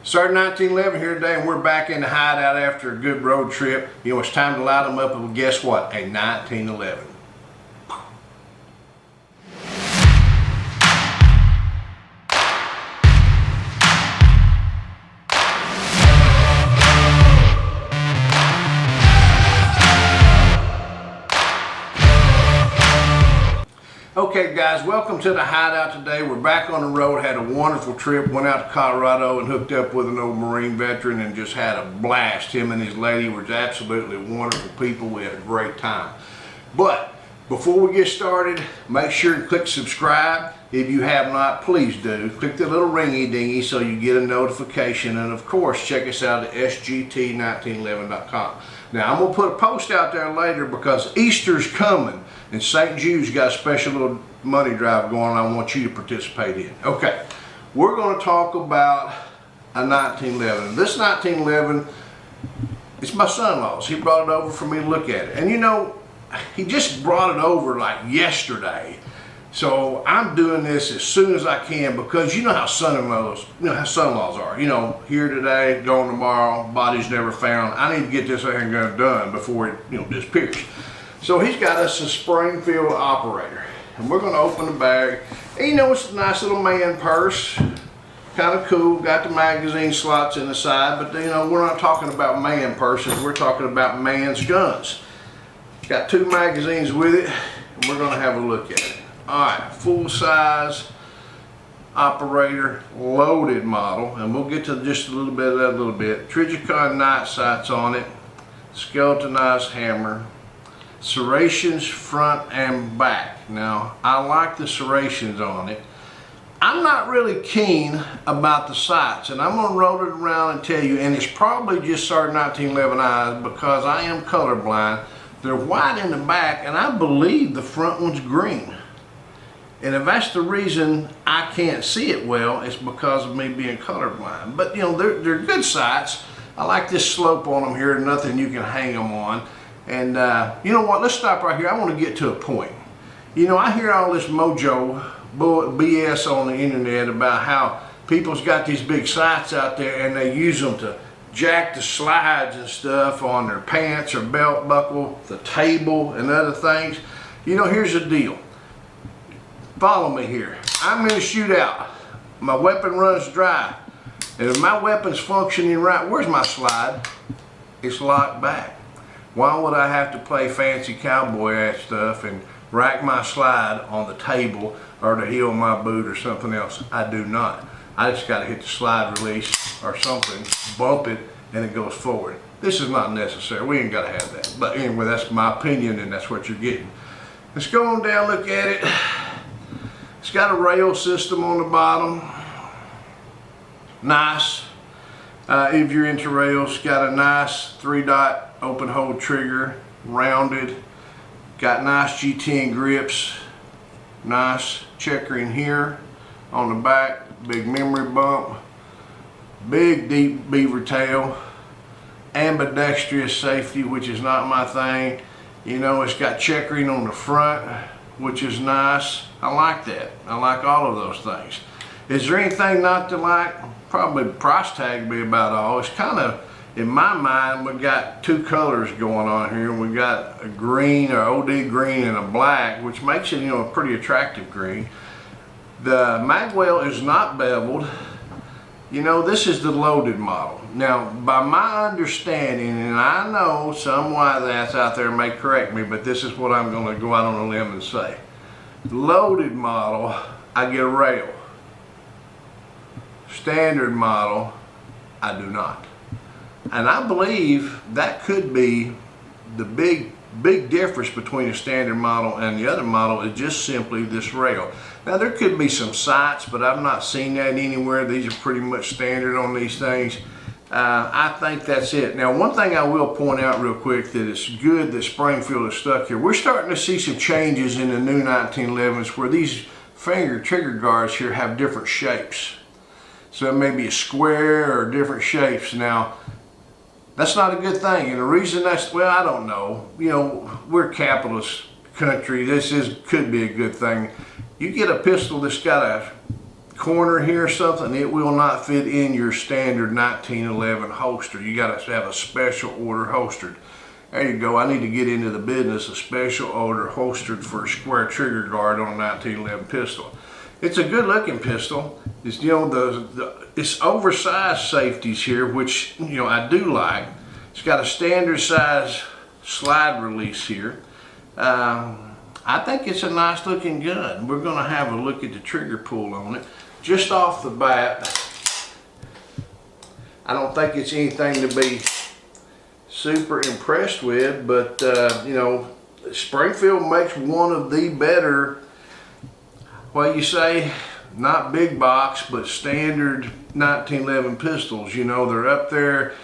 Sarge 1911 here today, and we're back in the hideout after a good road trip. You know, it's time to light them up, and guess what? A 1911. Okay guys, welcome to the hideout today. We're back on the road, had a wonderful trip, went out to Colorado and hooked up with an old Marine veteran and just had a blast. Him and his lady were absolutely wonderful people. We had a great time. But before we get started, make sure to click subscribe. If you have not, please do. Click the little ringy dingy so you get a notification, and of course check us out at sgt1911.com. Now I'm going to put a post out there later because Easter's coming and St. Jude's got a special little money drive going on I want you to participate in. Okay, we're going to talk about a 1911. This 1911, it's my son-in-law's. He brought it over for me to look at it. And you know, he just brought it over like yesterday. So I'm doing this as soon as I can because you know how son-in-laws, are. You know, here today, gone tomorrow, body's never found. I need to get this handgun done before it, disappears. So he's got us a Springfield Operator, and we're going to open the bag. And you know, it's a nice little man purse, kind of cool. Got the magazine slots in the side, but you know, we're not talking about man purses. We're talking about man's guns. Got two magazines with it, and we're going to have a look at it. All right, full size Operator, loaded model, and we'll get to just a little bit of that in a little bit. Trijicon night sights on it, skeletonized hammer, serrations front and back. Now, I like the serrations on it. I'm not really keen about the sights, and I'm going to roll it around and tell you, and it's probably just Sarge 1911 eyes because I am colorblind. They're white in the back, and I believe the front one's green. And if that's the reason I can't see it well, it's because of me being colorblind. But you know, they're good sights. I like this slope on them here, nothing you can hang them on. And you know what, let's stop right here. I want to get to a point. You know, I hear all this mojo BS on the internet about how people's got these big sights out there and they use them to jack the slides and stuff on their pants or belt buckle, the table and other things. You know, here's the deal. Follow me here. I'm in a shootout. My weapon runs dry. And if my weapon's functioning right, where's my slide? It's locked back. Why would I have to play fancy cowboy ass stuff and rack my slide on the table or the heel of my boot or something else? I do not. I just got to hit the slide release or something, bump it, and it goes forward. This is not necessary. We ain't got to have that. But anyway, that's my opinion, and that's what you're getting. Let's go on down, look at it. It's got a rail system on the bottom. Nice. If you're into rails, got a nice 3-dot open hole trigger, rounded. Got nice G10 grips. Nice checkering here on the back. Big memory bump. Big deep beaver tail. Ambidextrous safety, which is not my thing. You know, it's got checkering on the front, which is nice. I like that. I like all of those things. Is there anything not to like? Probably the price tag be about all. It's kind of, in my mind, we've got two colors going on here. We've got a green, or OD green, and a black, which makes it, you know, a pretty attractive green. The magwell is not beveled. You know, this is the loaded model. Now, by my understanding, and I know some wise ass out there may correct me, but this is what I'm going to go out on a limb and say. The loaded model, I get a rail. Standard model, I do not. And I believe that could be the big difference between a standard model and the other model is just simply this rail. Now there could be some sights, but I've not seen that anywhere. These are pretty much standard on these things. I think that's it. Now one thing I will point out real quick that it's good that Springfield is stuck here. We're starting to see some changes in the new 1911s where these finger trigger guards here have different shapes. So it may be a square or different shapes. Now that's not a good thing, and the reason that's, well, I don't know. You know, we're a capitalist country. Could be a good thing. You get a pistol that's got a corner here or something, it will not fit in your standard 1911 holster. You got to have a special order holstered. There you go. I need to get into the business of special order holstered for a square trigger guard on a 1911 pistol. It's a good looking pistol. It's, you know, it's oversized safeties here, which, you know, I do like. It's got a standard size slide release here. I think it's a nice looking gun. We're going to have a look at the trigger pull on it. Just off the bat, I don't think it's anything to be super impressed with, but you know, Springfield makes one of the better, what you say, not big box, but standard 1911 pistols. You know, they're up there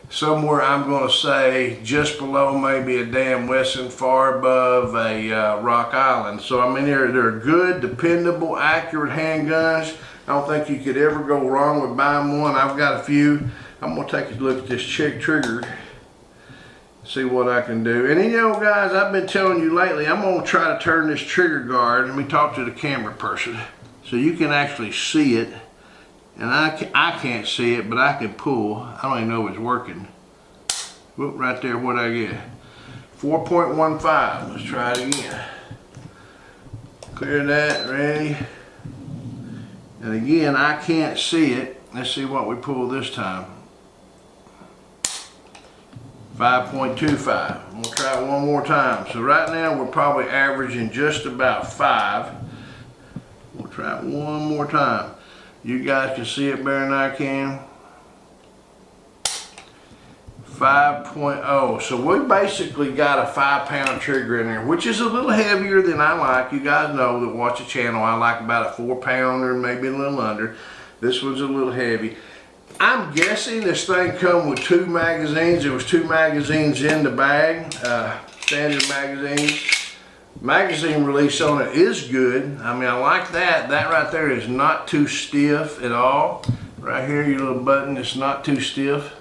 somewhere, I'm going to say, just below maybe a Dan Wesson, far above a Rock Island. So, I mean, they're good, dependable, accurate handguns. I don't think you could ever go wrong with buying one. I've got a few. I'm going to take a look at this trigger, see what I can do. And you know, guys, I've been telling you lately, I'm going to try to turn this trigger guard. Let me talk to the camera person so you can actually see it. And I can't see it, but I can pull. I don't even know if it's working. Whoop, right there, what'd I get? 4.15. Let's try it again. Clear that, ready. And again, I can't see it. Let's see what we pull this time. 5.25. We'll try it one more time. So right now we're probably averaging just about 5. We'll try it one more time. You guys can see it better than I can. 5.0. So we basically got a 5-pound trigger in there, which is a little heavier than I like. You guys know that watch the channel, I like about a 4-pounder, maybe a little under. This one's a little heavy. I'm guessing this thing come with 2 magazines. There was 2 magazines in the bag, standard magazines. Magazine release on it is good. I mean, I like that. That right there is not too stiff at all. Right here, your little button, it's not too stiff.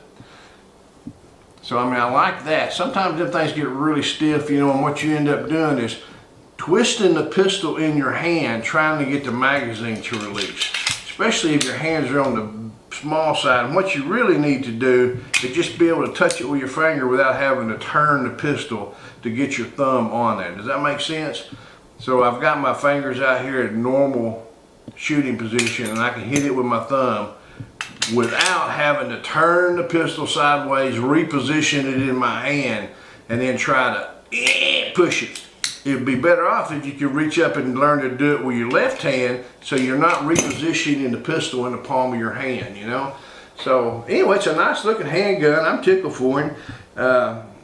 So, I mean, I like that. Sometimes them things get really stiff, you know, and what you end up doing is twisting the pistol in your hand, trying to get the magazine to release. Especially if your hands are on the small side. And what you really need to do is just be able to touch it with your finger without having to turn the pistol to get your thumb on there. Does that make sense? So I've got my fingers out here at normal shooting position, and I can hit it with my thumb without having to turn the pistol sideways, reposition it in my hand, and then try to push it. It'd be better off if you could reach up and learn to do it with your left hand, so you're not repositioning the pistol in the palm of your hand, you know? So anyway, it's a nice looking handgun. I'm tickled for him.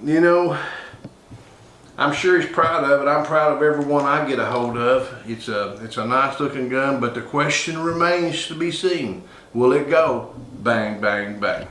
You know, I'm sure he's proud of it. I'm proud of every one I get a hold of. It's a nice looking gun, but the question remains to be seen. Will it go bang, bang, bang?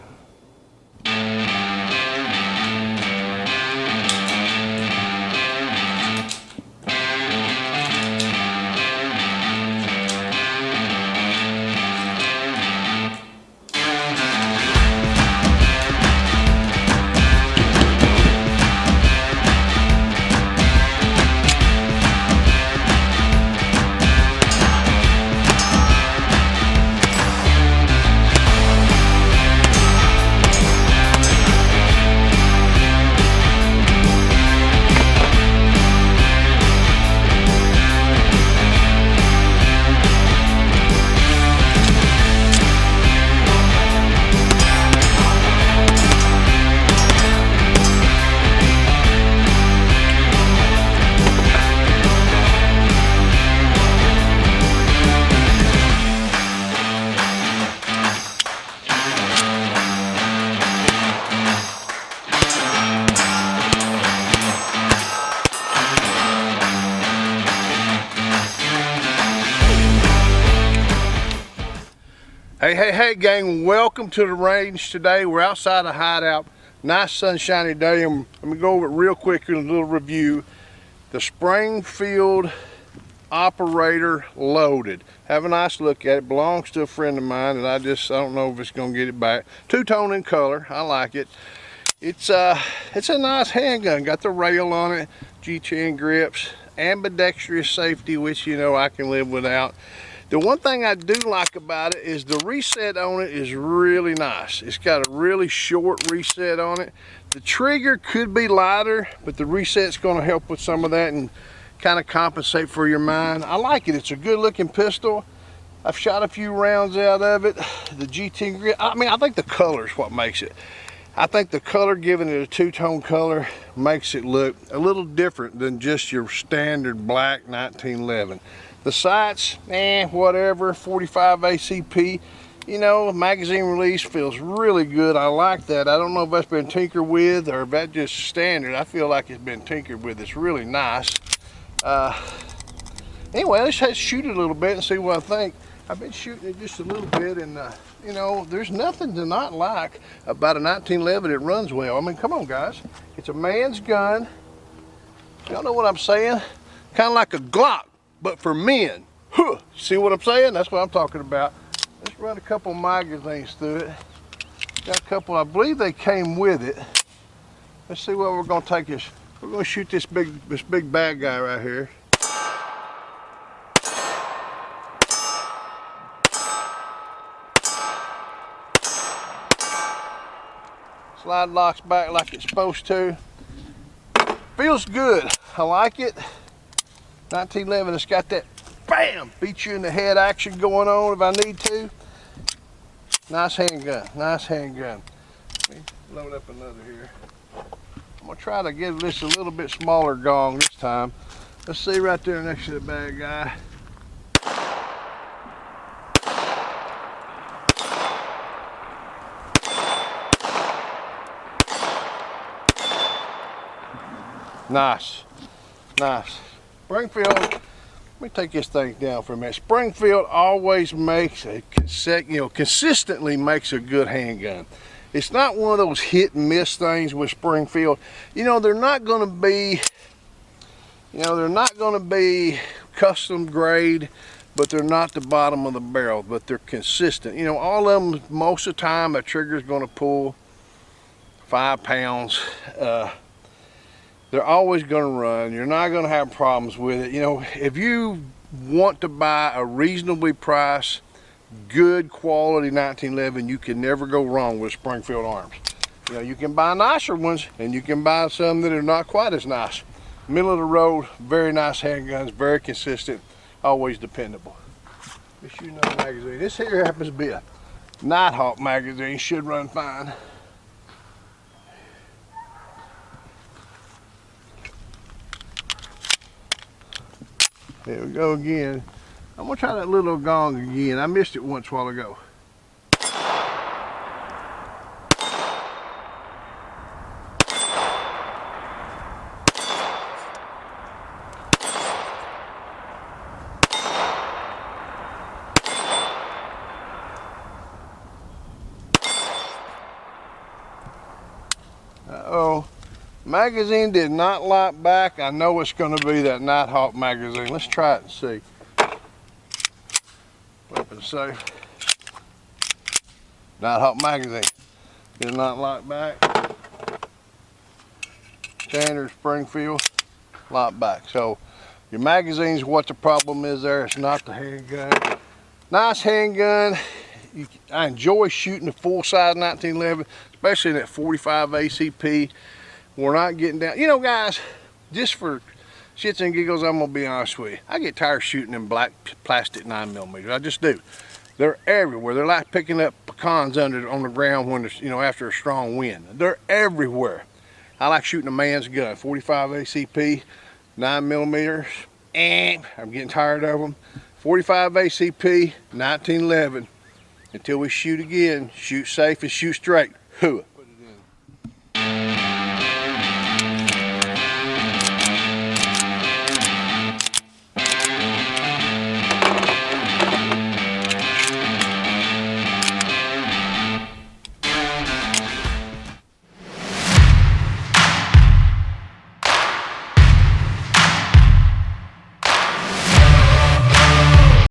Hey gang, welcome to the range today. We're outside a hideout, nice sunshiny day, and let me go over it real quick in a little review. The Springfield Operator Loaded. Have a nice look at it. Belongs to a friend of mine, and I don't know if it's gonna get it back. Two-tone in color, I like it. It's a nice handgun. Got the rail on it, G-chain grips, ambidextrous safety, which you know I can live without. The one thing I do like about it is the reset on it is really nice. It's got a really short reset on it. The trigger could be lighter, but the reset's going to help with some of that and kind of compensate for your mind. I like it. It's a good looking pistol. I've shot a few rounds out of it. The GT grit, I mean, I think the color is what makes it. I think the color, giving it a two-tone color, makes it look a little different than just your standard black 1911. The sights, whatever, 45 ACP. You know, magazine release feels really good. I like that. I don't know if that's been tinkered with or if that's just standard. I feel like it's been tinkered with. It's really nice. Anyway, let's shoot it a little bit and see what I think. I've been shooting it just a little bit, and you know, there's nothing to not like about a 1911. It runs well. I mean, come on, guys. It's a man's gun. Y'all know what I'm saying? Kind of like a Glock, but for men. HOOAH. See what I'm saying? That's what I'm talking about. Let's run a couple magazines through it. Got a couple, I believe they came with it. Let's see what we're gonna take this. We're gonna shoot this big bad guy right here. Slide locks back like it's supposed to. Feels good. I like it. 1911, it's got that bam, beat you in the head action going on if I need to. Nice handgun, nice handgun. Let me load up another here. I'm gonna try to give this a little bit smaller gong this time. Let's see right there next to the bad guy. Nice, nice. Springfield, let me take this thing down for a minute. Springfield always makes a consistently makes a good handgun. It's not one of those hit and miss things with Springfield. You know, they're not going to be, custom grade, but they're not the bottom of the barrel, but they're consistent. You know, all of them, most of the time, a trigger's going to pull 5 pounds. They're always going to run. You're not going to have problems with it. You know, if you want to buy a reasonably priced, good quality 1911, you can never go wrong with Springfield arms. You know, you can buy nicer ones and you can buy some that are not quite as nice. Middle of the road, very nice handguns, very consistent, always dependable. Let's shoot another magazine. This here happens to be a Nighthawk magazine, should run fine. There we go again. I'm gonna try that little gong again. I missed it once a while ago. Uh-oh. Magazine did not lock back. I know it's going to be that Nighthawk magazine. Let's try it and see. Weapon safe. Nighthawk magazine. Did not lock back. Standard Springfield. Lock back. So your magazine's what the problem is there. It's not the handgun. Nice handgun. I enjoy shooting the full-size 1911, especially in that 45 ACP. We're not getting down. You know, guys, just for shits and giggles, I'm gonna be honest with you. I get tired of shooting in black plastic 9mm. I just do. They're everywhere. They're like picking up pecans on the ground when there's, after a strong wind. They're everywhere. I like shooting a man's gun, 45 ACP, 9mm. I'm getting tired of them. 45 ACP, 1911. Until we shoot again, shoot safe and shoot straight. HOOAH.